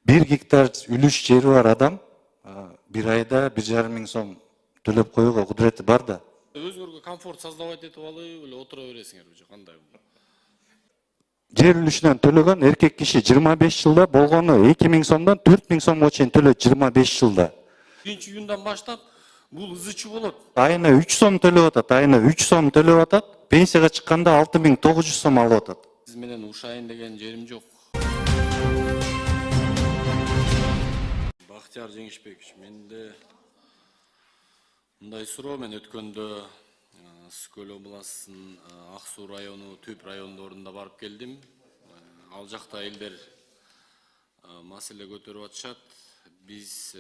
1 гектар үлүш жери бар адам bir айда 1,5 миң сом төлөп коюуга кудурети бар да. Өзүңөргө комфорт создавать этип алып эле отура бересиңерби же кандай? Жер үлүшүнөн төлөгөн эркек киши 25 жылда болгону 2 миң сомдон 4 миң сомго чейин төлөйт 25 жылда. 1-июндан баштап бул ызычуу болот. Айына 3 сом төлөп атат, айына 3 сом төлөп атат, пенсияга чыкканда 6.900 сом алып атат. Сиз менен ушайын деген жерим жок. Бактияр Жеңишбекович, менде мындай суроо. Мен өткөндө Скөл областынын Ак Суу району, Түп райондорунда барып келдим. Ал жакта элдер маселе көтөрүп атышат. Биз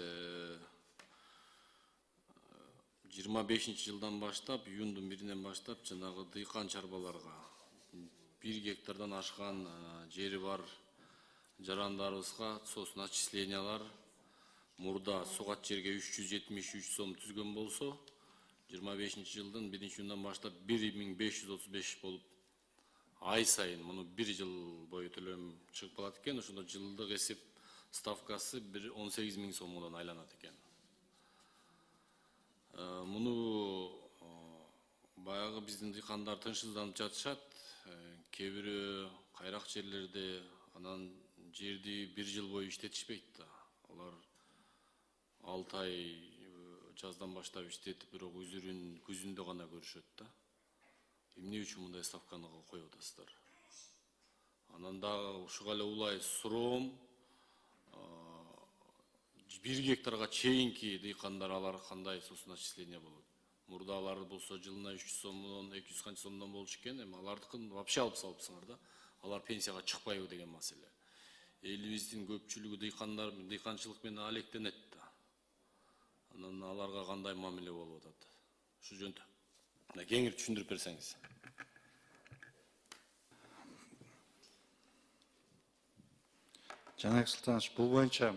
25 жылдан баштап, июндун 1-инен баштап жанагы дыйкан чарбаларга 1 гектардан ашкан жери бар жарандарыбызга соосун отчислениялар мурда сугат жерге 373 сом түзгөн болсо, 25 жылдын 1-июндан баштап 1535 болуп, ай сайын муну 1 жыл бою төлөм чыгып калат экен. Ошондо жылдык эсеп ставкасы 18 миң сомдон айланат экен. Муну баягы биздин дыйкандар тынчсызданып жатышат. Кээ бирөө кайрак жерлерде анан жерди 1 жыл бою иштетишпейт да. Алар 6 ай жаздан баштап иштетип, бирок үзүрүн күзүндө гана көрүшөт да. Эмне үчүн мындай ставканы коюп атасыздар? Анан дагы ушуга эле улай суроом, 1 гектарга чейинки дыйкандар алар кандай соосун отчисление болот? Мурда алар болсо жылына 300 сомдон, 200 канча сомдон болчу экен. Эми алардыкын вообще алып салыпсыңар да. Алар пенсияга чыкпайбы деген маселе. Элибиздин көпчүлүгү дыйкандар, дыйканчылык менен алектенет да. Анан аларга кандай мамиле болуп атат? Ушу жөнүндө кеңири түшүндүрүп берсеңиз. Жанак Султанович, бул боюнча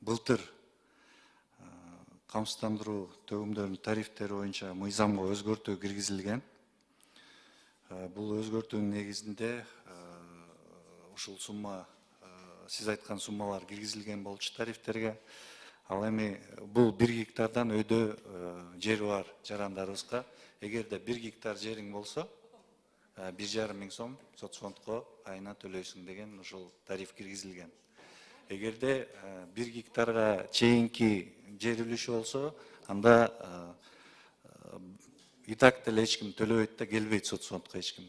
былтыр камсыздандыруу төгүмдөрүнүн тарифтери боюнча мыйзамга өзгөртүү киргизилген. Бул өзгөртүүнүн негизинде ушул сумма, сиз айткан суммалар киргизилген болчу тарифтерге. Ал эми бул 1 гектардан өйдө жери бар жарандарыбызга эгерде 1 гектар жериң болсо 1,5 миң сом соцфондко айына төлөйсүң деген ушул тариф киргизилген. Эгерде 1 гектарга чейинки жер үлүшү болсо, анда и так деле эч ким төлөбөйт да, келбейт соцфондко эч ким.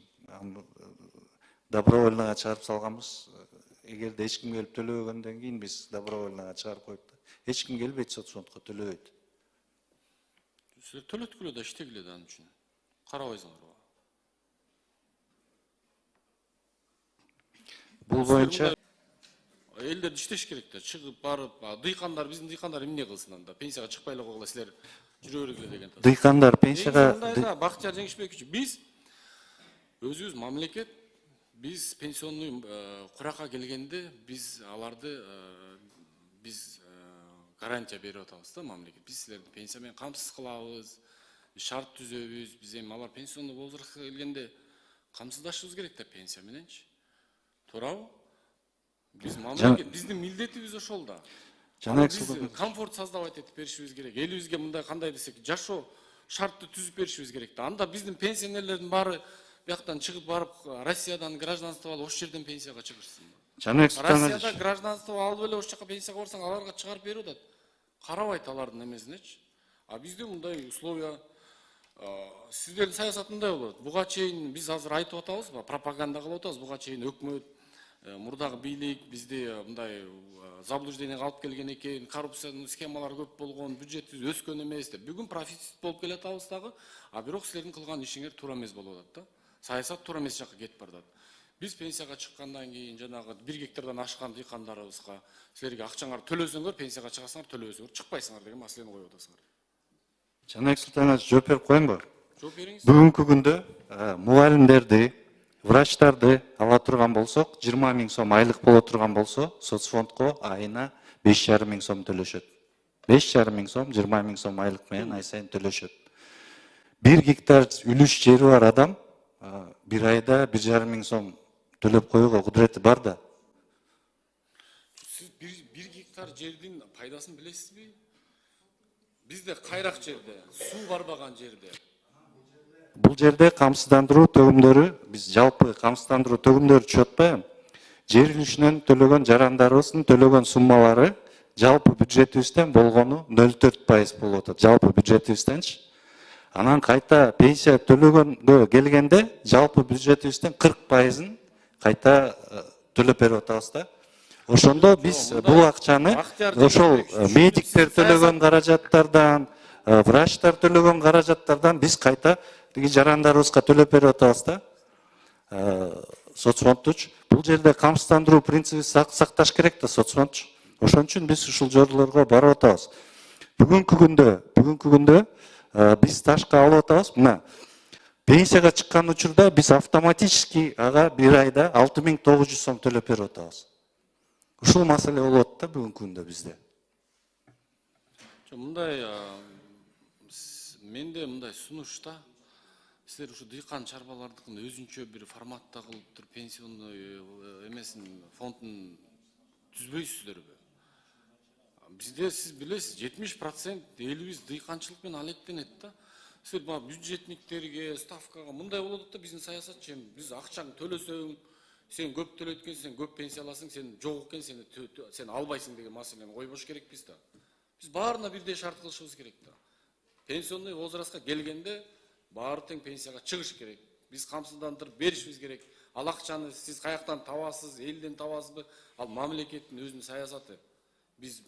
Добровольнога чыгарып салганбыз. Эгерде эч ким келип төлөбөгөндөн кийин биз добровольнога чыгарып коюп да. Эч ким келбейт соцфондко, төлөбөйт. Силер төлөткүлө да иштегиле да ан үчүн. Карабайсыңарбы? Бул боюнча элдер иштеш керек да, чыгып барып, дыйкандар, биздин дыйкандар эмне кылсын анда? Пенсияга чыкпай эле койгула, силер жүрө бергиле деген. Дыйкандар пенсияга Бактияр Жеңишбекович, биз өзүбүз мамлекет, биз пенсионный куракка келгенде биз аларды биз гарантия берип атабыз да, мамлекет. Биз силерди пенсия менен камсыз кылабыз, шарт түзөбүз. Биз эми алар пенсионный возрастка келгенде камсыздашыбыз керек да пенсия мененчи. Туурабы? Биз мамлекет, биздин милдетибиз ошол да. Биз комфорт создавать этип беришибиз керек. Элибизге мындай кандай десек, жашоо шартты түзүп беришибиз керек да. Анда биздин пенсионерлердин баары бияктан чыгып барып, Россиядан гражданство алып, ошол жерден пенсияга чыгышсын. Россияда гражданство алып эле ошол жака пенсияга барсаң, аларга чыгарып берип атат. Карабайт алардын эмесинечи. А бизде мындай условия, сиздердин саясат мындай болот. Буга чейин биз азыр айтып атабыз, пропаганда кылып атабыз. Буга чейин өкмөт, мурдагы бийлик бизди мындай заблуждениеге алып келген экен, коррупциянын схемалары көп болгон, бюджетибиз өскөн эмес деп. Бүгүн профицит болуп келатабыз дагы, а бирок силердин кылган ишиңер туура эмес болуп атат да. Саясат туура эмес жакка кетип баратат. Биз пенсияга чыккандан кийин жанагы 1 гектардан ашкан дыйкандарыбызга силерге акчаңарды төлөсөңөр, пенсияга чыгасыңар, төлөбөсөңөр чыкпайсыңар деген маселени коюп атасыңар. Жанак Султанович, жооп берип коеюнбу? Жооп бериңиз. Бүгүнкү күндө мугалимдерди, врачтарды ала турган болсок, 20 миң сом айлык боло турган болсо, соцфондко айына 5,5 миң сом төлөшөт. 5,5 миң сом, 20 миң сом айлык менен ай сайын төлөшөт. 1 гектар үлүш жери бар адам 1 айда 1,5 миң сом төлөп коюуга кудурети бар да. Siz bir gektar жердин пайдасын билесизби? Бизде кайрак жерде, суу барбаган жерде. Бул жерде камсыздандыруу төгүмдөрү, биз жалпы камсыздандыруу төгүмдөрү түшүп атпайбы? Жер үлүшүнөн төлөгөн жарандарыбыздын төлөгөн суммалары жалпы бюджетибизден болгону 0,4% болуп атат. Жалпы бюджетибизденчи. Анан кайта пенсия төлөгөнгө келгенде жалпы бюджетибизден 40%-ын кайта төлөп берип атабыз да. Ошондо биз бул акчаны ошол медиктер төлөгөн каражаттардан, врачтар төлөгөн каражаттардан биз кайта тиги жарандарыбызга төлөп берип атабыз да. Соцфондчу бул жерде камсыздандыруу принцибин сакташ керек да соцфондчу. Ошон үчүн биз ушул жорлорго барып атабыз. Бүгүнкү күндө биз ташка алып атабыз. Мына пенсияга чыккан учурда биз автоматически ага бир айда 6900 сом төлөп берип атабыз. Ушул маселе болот да бүгүнкү күндө бизде. Мындай менде мындай сунуш да. Силер ушу дыйкан чарбалардыкын өзүнчө бир форматта кылып туруп пенсионный эмесин фондун түзбөйсүздөрбү? Бизде сиз билесиз 70% элибиз дыйканчылык менен алектенет да. Силер бул бюджетниктерге, ставкага мындай болот да биздин саясатчы эми биз акчаңды төлөсөң, сен көп төлөйт экен, сен көп пенсия аласың, сен жок экен, сен албайсың деген маселени койбош керекпиз да. Биз баарына бирдей шарт кылышыбыз керек да. Пенсионный возрастка келгенде баары тең пенсияга чыгыш керек. Биз камсыздандырып беришибиз керек. Ал акчаны сиз каяктан табасыз, элден табасызбы? Ал мамлекеттин өзүнүн саясаты. Биз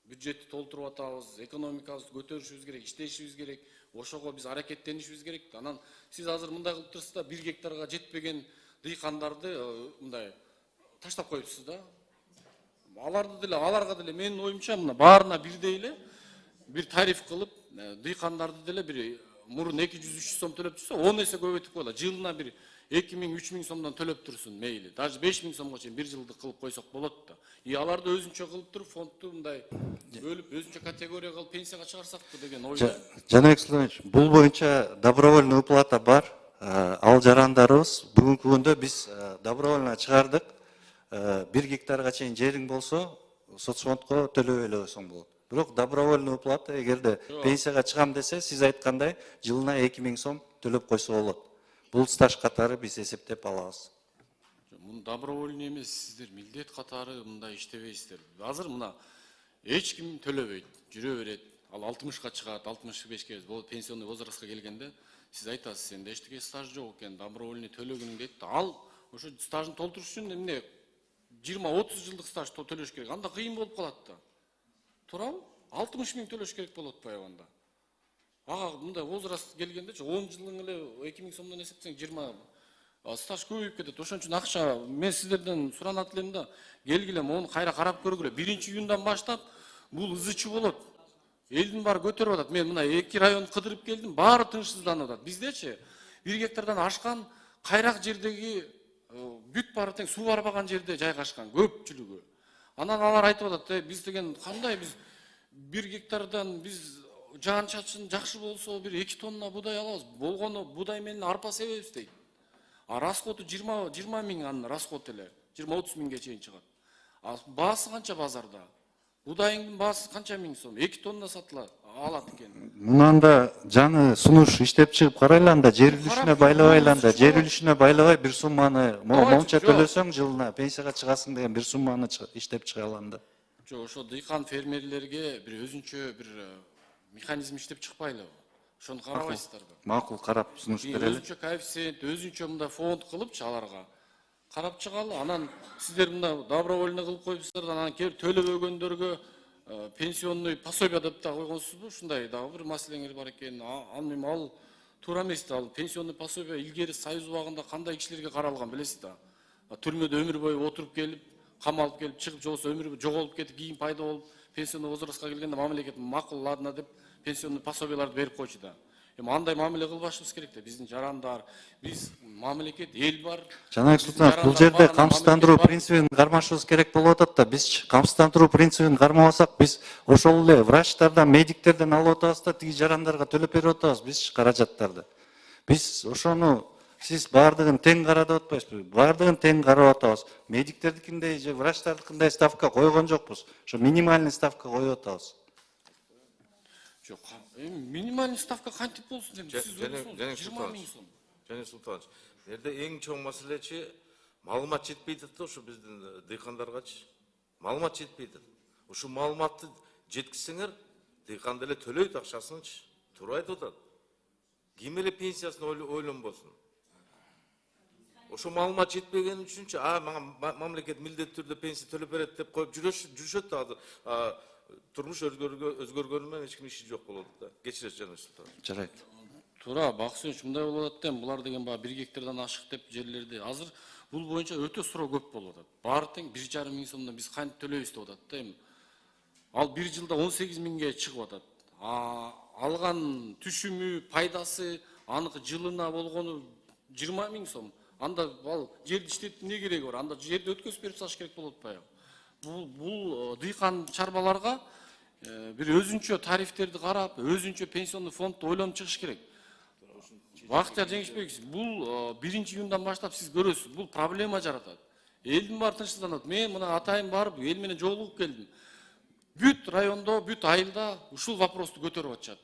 бюджетти толтуруп атабыз, экономикабызды көтөрүшүбүз керек, иштешибиз керек. Ошого биз аракеттенишибиз керек. Анан сиз азыр мындай кылып турсуз да, 1 гектарга жетпеген дыйкандарды мындай таштап коюпсуз да. Аларга деле менин оюмча мына баарына бирдей эле бир тариф кылып, дыйкандарды деле бир мурун 200-300 сом төлөп турса, 10 эсе көбөйтүп койгула. Жылына бир 2000-3000 сомдон төлөп турсун мейли. Даже 5000 сомго чейин бир жылдык кылып койсок болот да. Аларды өзүнчө кылып туруп, фондду мындай бөлүп, өзүнчө категория кылып пенсияга чыгарсакпы деген ойдо. Жаныбек Султанович, бул боюнча добровольный уплата бар. Ал жарандарыбыз бүгүнкү күндө биз добровольно чыгардык. 1 гектарга чейин жериң болсо, соцфондко төлөбөй эле койсоң болот. Бирок добровольный уплата эгерде пенсияга чыгам десе, сиз айткандай жылына 2000 сом төлөп койсо болот. Бул стаж катары биз эсептеп алабыз. Мун добровольный эмес, сиздер милдет катары мындай иштебейсиздер. Азыр мына эч ким төлөбөйт, жүрө берет. Ал 60ка чыгат, 65ке болот пенсионный возрастка келгенде сиз айтасыз, сенде эчтеке стаж жок экен, добровольный төлөгүнүң дейт да. Ал ошо стажын толтуруш үчүн эмне 20-30 жылдык стаж төлөш керек. Анда кыйын болуп калат да. Туурабы? 60 000 төлөш керек болот атпайбы анда? Ага мындай возраст келгендечи 10 жылың эле 2000 сомдон эсептесең 20 стаж көбөйүп кетет. Ошон үчүн акча мен сиздерден суранат элем да, келгиле мону кайра карап көргүлө. 1-июндан баштап бул ызычы болот. Элдин баары көтөрүп атат. Мен мына 2 район кыдырып келдим, баары тынчсызданып атат. Биздечи 1 гектардан ашкан кайрак жердеги бүт баары тең суу барбаган жерде жайгашкан көпчүлүгү. Анан алар айтып атат, биз деген кандай биз 1 гектардан биз жаан чачын жакшы болсо бир 2 тонна будай алабыз. Болгону будай менен арпа себебиз дейт. Расходу 20 000 анын расход эле 20-30 000ге чейин чыгат. Баасы канча базарда? Будайыңдын баасы канча миң сом? 2 тонна сатылат, алат экен. Мынанда жаны сунуш иштеп чыгып карайланда, жер үлүшүнө байлабайланда, жер үлүшүнө байлабай бир сумманы монча төлөсөң жылына пенсияга чыгасың деген бир сумманы иштеп чыгаланда. Жок, ошо дыйкан фермерлерге бир өзүнчө бир механизм иштеп чыкпайлыбы? Ошону карабайсыздарбы? Макул карап сунуш берели. Өзүнчө коэффициент, өзүнчө мындай фонд кылыпчы аларга. Карап чыгалы, анан сиздер мында добровольный кылып коюпсуздар, анан келип төлөбөгөндөргө пенсионный пособие деп да койгонсузбу? Ушундай дагы бир маселеңер бар экен. Ал туура эмес да. Ал пенсионный пособие илгери Союз убагында кандай кишилерге каралган билесиз да. Түрмөдө өмүр бою отуруп келип, камалып келип, чыгып жолсо өмүр жоголуп кетип, кийин пайда болуп, пенсионный возрастка келгенде мамлекет макул ладно деп пенсионный пособияларды берип койчу да. Андай мамиле кылбашыбыз керек да. Биздин жарандар, биз мамлекет, эл бар. Жаныбек Султанович, бул жерде камсыздандыруу принцибин кармашыбыз керек болуп атат да. Биз камсыздандыруу принцибин кармабасак, биз ошол эле врачтардан, медиктерден алып атабыз да, тиги жарандарга төлөп берип атабыз биз каражаттарды. Биз ошону Сиз баардыгын тең карап атпайсызбы? Баардыгын тең карап атабыз. Медиктердикиндей же врачтардыкындай ставка койгон жокпуз. Ошо минимальный ставка коюп атабыз. Жок, минимальный ставка кантип болсун деп сиз Және ойлойсуңуз? 20 миң сом. Және Султанович, жерде эң чоң маселечи маалымат жетпей атат да ушу биздин дыйкандаргачы. Маалымат жетпей атат. Ушу маалыматты жеткизсеңер, дыйкан деле төлөйт акчасынчы. Туура айтып атат. Ким эле пенсиясын ойлонбосун. Ошо маалымат жетпеген үчүнчү, мамлекет милдеттүү түрдө пенсия төлөп берет деп коюп жүрүшөт да. Турмуш өзгөргөнү менен эч ким иши жок болот да. Кечиресиз жана Султанович. Жарайт. Туура, Баксынович, мындай болуп атат да, булар деген баягы 1 гектардан ашык деп жерлерди. Азыр бул боюнча өтө суроо көп болуп атат. Баары тең 1,5 миң сомдон биз кантип төлөйбүз деп атат да эми. Ал 1 жылда 18 миңге чыгып атат. Алган түшүмү, пайдасы, аныкы жылына болгону 20 миң сом. Анда ал жерди иштеттин эмне кереги бар? Анда жерди өткөзүп берип сатыш керек болот баягы. Бул дыйкан чарбаларга бир өзүнчө тарифтерди карап, өзүнчө пенсионный фондду ойлонуп чыгыш керек. Бактияр Жеңишбекович, бул 1-июндан баштап сиз көрөсүз, бул проблема жаратат. Элдин баары тынчсызданат. Мен мына атайын барып, эл менен жолугуп келдим. Бүт райондо, бүт айылда ушул вопросту көтөрүп атышат.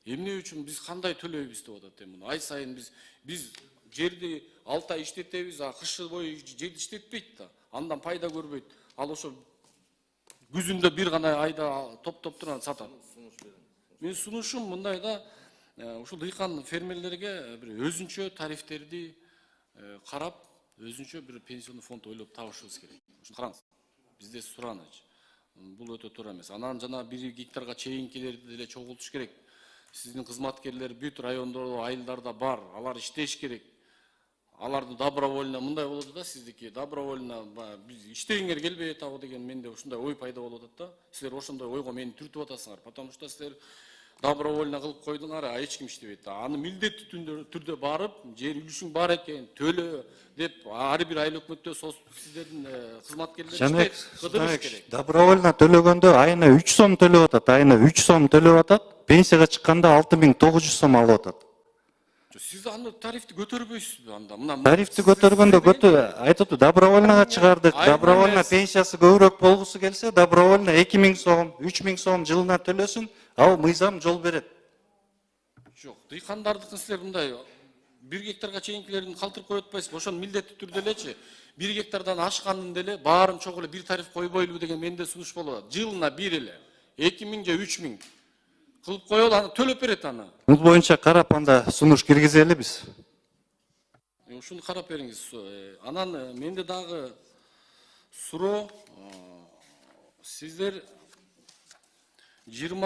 Эмне үчүн биз кандай төлөйбүз деп атат эми. Ай сайын биз жерди 6 ай иштетебиз, кыш бою жерди иштетпейт да. Андан пайда көрбөйт. Ал ошо күзүндө бир гана айда топтоп турган сатат. Мен сунушум мындай да, ушул дыйкан фермерлерге бир өзүнчө тарифтерди карап, өзүнчө бир пенсионный фонд ойлоп табышыбыз керек. Ушуну караңыз. Бизде сураныч. Бул өтө туура эмес. Анан жана 1 гектарга чейинкилерди деле чогултуш керек. Сиздин кызматкерлер бүт райондордо, айылдарда бар. Алар иштеш керек. Аларды добровольно мындай болот да, сиздики добровольно биз иштегиңер келбей атабы деген менде ушундай ой пайда болот да. Силер ошондой ойго мени түртүп атасыңар, потому что силер добровольно кылып койдуңар, эч ким иштебейт. Аны милдеттүү түрдө барып, жер үлүшүң бар экен, төлө деп ар бир айыл өкмөттө сиздердин кызматкерлер кыдырыш керек. Добровольно төлөгөндө айына 3 сом төлөп атат, айына 3 сом төлөп атат, пенсияга чыкканда 6900 сом алып атат. Сиз аны тарифти көтөрбөйсүзбү анда? Тарифти көтөргөндө айтып добровольнога чыгардык. Добровольно пенсиясы көбүрөөк болгусу келсе, добровольно 2000 сом, 3000 сом жылына төлөсүн, ал мыйзам жол берет. Жок, дыйкандардыкын силер мындай 1 гектарга чейинкилерин калтырып коюп атпайсызбы? Ошону милдеттүү түрдө элечи 1 гектардан ашкандын деле баарын чогуу эле бир тариф койбойлубу деген менде сунуш болот. Жылына бир эле 2000 же 3000 кылып коелу, аны төлөп берет аны. Бул боюнча карап анда сунуш киргизели биз. Ушуну карап бериңиз. Анан менде дагы суроо, сиздер 20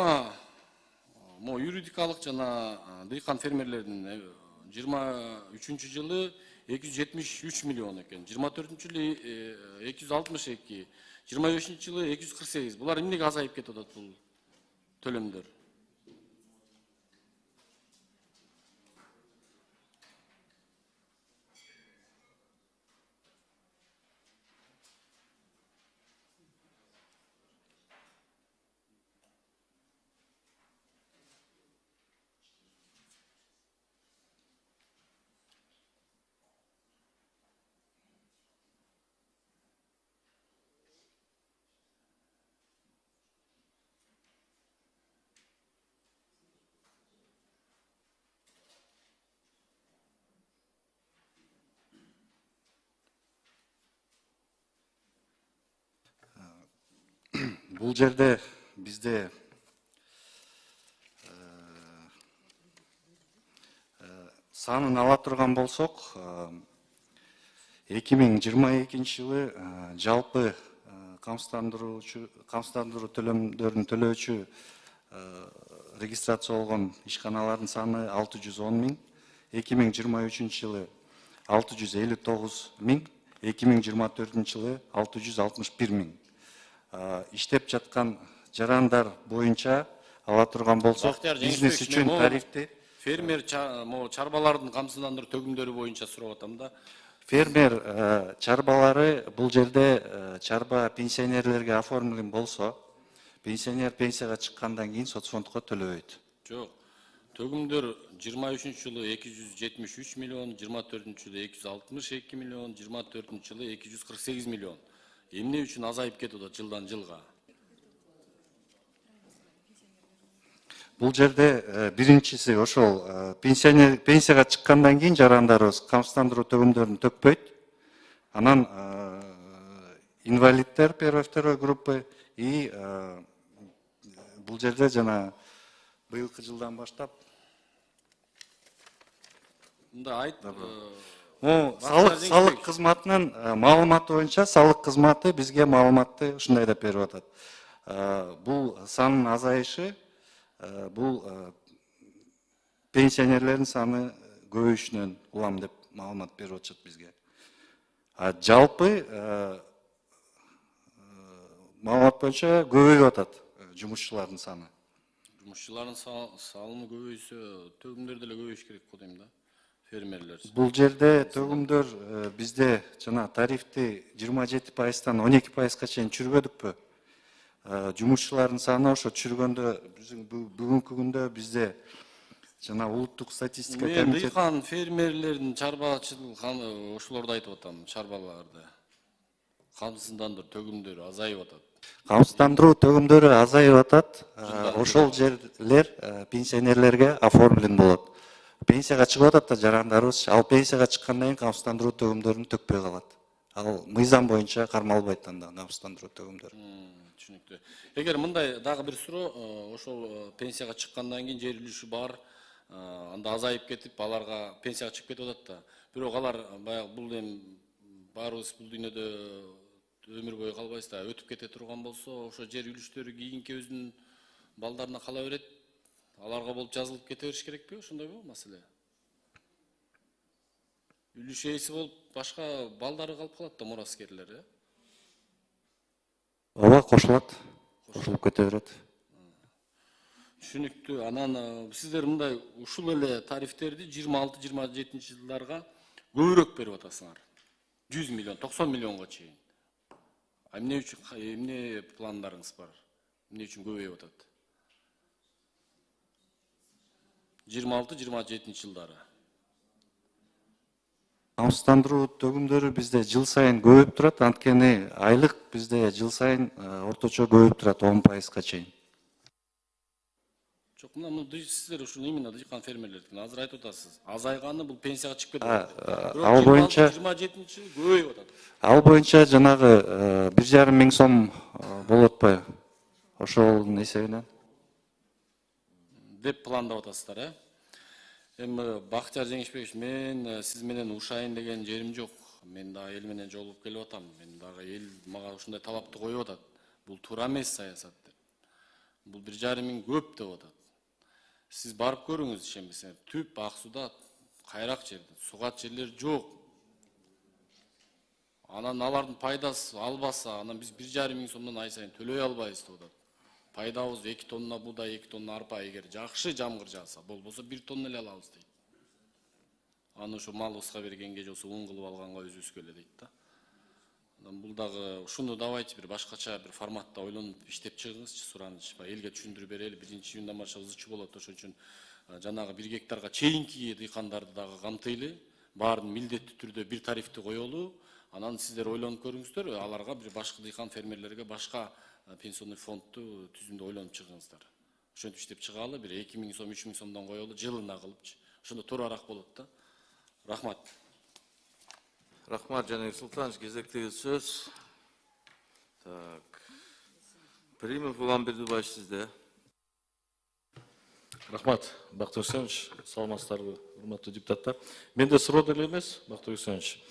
юридикалык жана дыйкан фермерлердин 23-жылы 273 миллион экен, 24-жылы 262, 25-жылы 248. Булар эмнеге азайып кетип атат бул төлөмдөр? Бул жерде бизде санын ала турган болсок, 2022 жылы жалпы камсыздандыруу төлөмдөрүн төлөөчү регистрация болгон ишканалардын саны 610 миң, 2023 жылы 659 миң, 2024 жылы 661 миң. Иштеп жаткан жарандар боюнча ала турган болсок, бизнес үчүн тарифти фермер чарбалардын камсыздандыруу төгүмдөрү боюнча сурап атам да. Фермер чарбалары бул жерде чарба пенсионерлерге оформлен болсо, пенсионер пенсияга чыккандан кийин соцфондко төлөбөйт. Жок. Төгүмдөр 23-жылы 273 миллион, 24-жылы 262 миллион, 24-жылы 248 миллион. Эмне үчүн азайып кетип атат жылдан жылга? Бул жерде биринчиси ошол пенсияга чыккандан кийин жарандарыбыз камсыздандыруу төгүмдөрүн төкпөйт. Анан инвалидтер первой, второй группы и бул жерде жана быйылкы жылдан баштап Мында айт. салык кызматынын маалыматы боюнча салык кызматы бизге маалыматты ушундай деп берип атат. Бул санын азайышы бул пенсионерлердин саны көбөйүшүнөн улам деп маалымат берип атышат бизге. Жалпы маалымат боюнча көбөйүп атат жумушчулардын саны. Жумушчулардын салымы көбөйсө, төгүмдөр деле көбөйүш керек го дейм да. Фермерлер. Бул жерде төгүмдөр бизде жана тарифти 27%тан 12%га чейин түшүрбөдүкпү? Жумушчулардын саны ошо түшүргөндө бүгүнкү күндө бизде жана улуттук статистика Мен дыйкан фермерлердин чарбачылык ошолорду айтып атам, чарбаларды. Камсыздандыруу төгүмдөрү азайып атат. Камсыздандыруу төгүмдөрү азайып атат. Ошол жерлер пенсионерлерге оформлен болот. Пенсияга чыгып атат да жарандарыбыз, ал пенсияга чыккандан кийин камсыздандыруу төгүмдөрүн төкпөй калат. Ал мыйзам боюнча кармалбайт анда камсыздандыруу төгүмдөрү. Түшүнүктүү. Эгер мындай дагы бир суроо, ошол пенсияга чыккандан кийин жер үлүшү бар, анда азайып кетип, аларга пенсияга чыгып кетип атат да. Бирок алар баягы бул эми баарыбыз бул дүйнөдө өмүр бою калбайбыз да, өтүп кете турган болсо, ошо жер үлүштөрү кийинки өзүнүн балдарына кала берет. Аларга болуп жазылып кете бериш керекпи? Ошондойбу маселе? Үлүш ээси болуп башка балдары калып калат да, мураскерлер, Ооба, кошулат. Кошулуп кете берет. Түшүнүктүү. Анан сиздер мындай ушул эле тарифтерди 26-27 жылдарга көбүрөөк берип атасыңар. 100 миллион, 90 миллионго чейин. Эмне үчүн, эмне пландарыңыз бар? Эмне үчүн көбөйүп атат? 26-27 жылдары. Камсыздандыруу төгүмдөрү бизде жыл сайын көбөйүп турат, анткени айлык бизде жыл сайын орточо көбөйүп турат 10%га чейин. Жок, мына сиздер ушул именно дыйкан фермерлердикин азыр айтып атасыз. Азайганы бул пенсияга чыгып кетип атат. Ал боюнча 27 жыл көбөйүп атат. Ал боюнча жанагы 1,5 миң сом болот атпайбы? Ошолдун эсебинен деп пландап атасыздар, Эми Бактияр Жеңишбекович, мен сиз менен ушайын деген жерим жок. Мен дагы эл менен жолугуп келип атам. Мен дагы эл мага ушундай талапты коюп атат. Бул туура эмес саясат деп. Бул 1,5 миң көп деп атат. Сиз барып көрүңүз, ишенбесеңиз. Түп Ак сууда кайрак жерде, сугат жерлер жок. Анан алардын пайдасы албаса, анан биз 1,5 миң сомдон ай сайын төлөй албайбыз деп атат. Пайдабыз 2 тонна будай, 2 тонна арпа, эгер жакшы жамгыр жааса, болбосо 1 тонна эле алабыз дейт. Аны ошо малыбызга бергенге жосо ун кылып алганга өзүбүзгө эле дейт да. Анан бул дагы ушуну давайте бир башкача бир форматта ойлонуп иштеп чыгыңызчы, сураныч. Элге түшүндүрүп берели, 1-июндан баштап ызычуу болот, ошон үчүн жанагы 1 гектарга чейинки дыйкандарды дагы камтыйлы, баарын милдеттүү түрдө бир тарифти коелу. Анан сиздер ойлонуп көрүңүздөр, аларга бир башка дыйкан фермерлерге башка пенсионный фондду түзүндү ойлонуп чыгыңыздар. Ошентип иштеп чыгалы, бир 2 миң сом, 3 миң сомдон коелу, жылына кылыпчы. Ошондо туураараак болот да. Рахмат. Рахмат, Жаныбек Султанович, кезектеги сөз. Так. Примов Улан Бердубаевич, сизде. Рахмат, Бактыгүл Үсенович, саламатсыздарбы, урматтуу депутаттар. Менде суроо деле эмес, Бактыгүл Үсенович.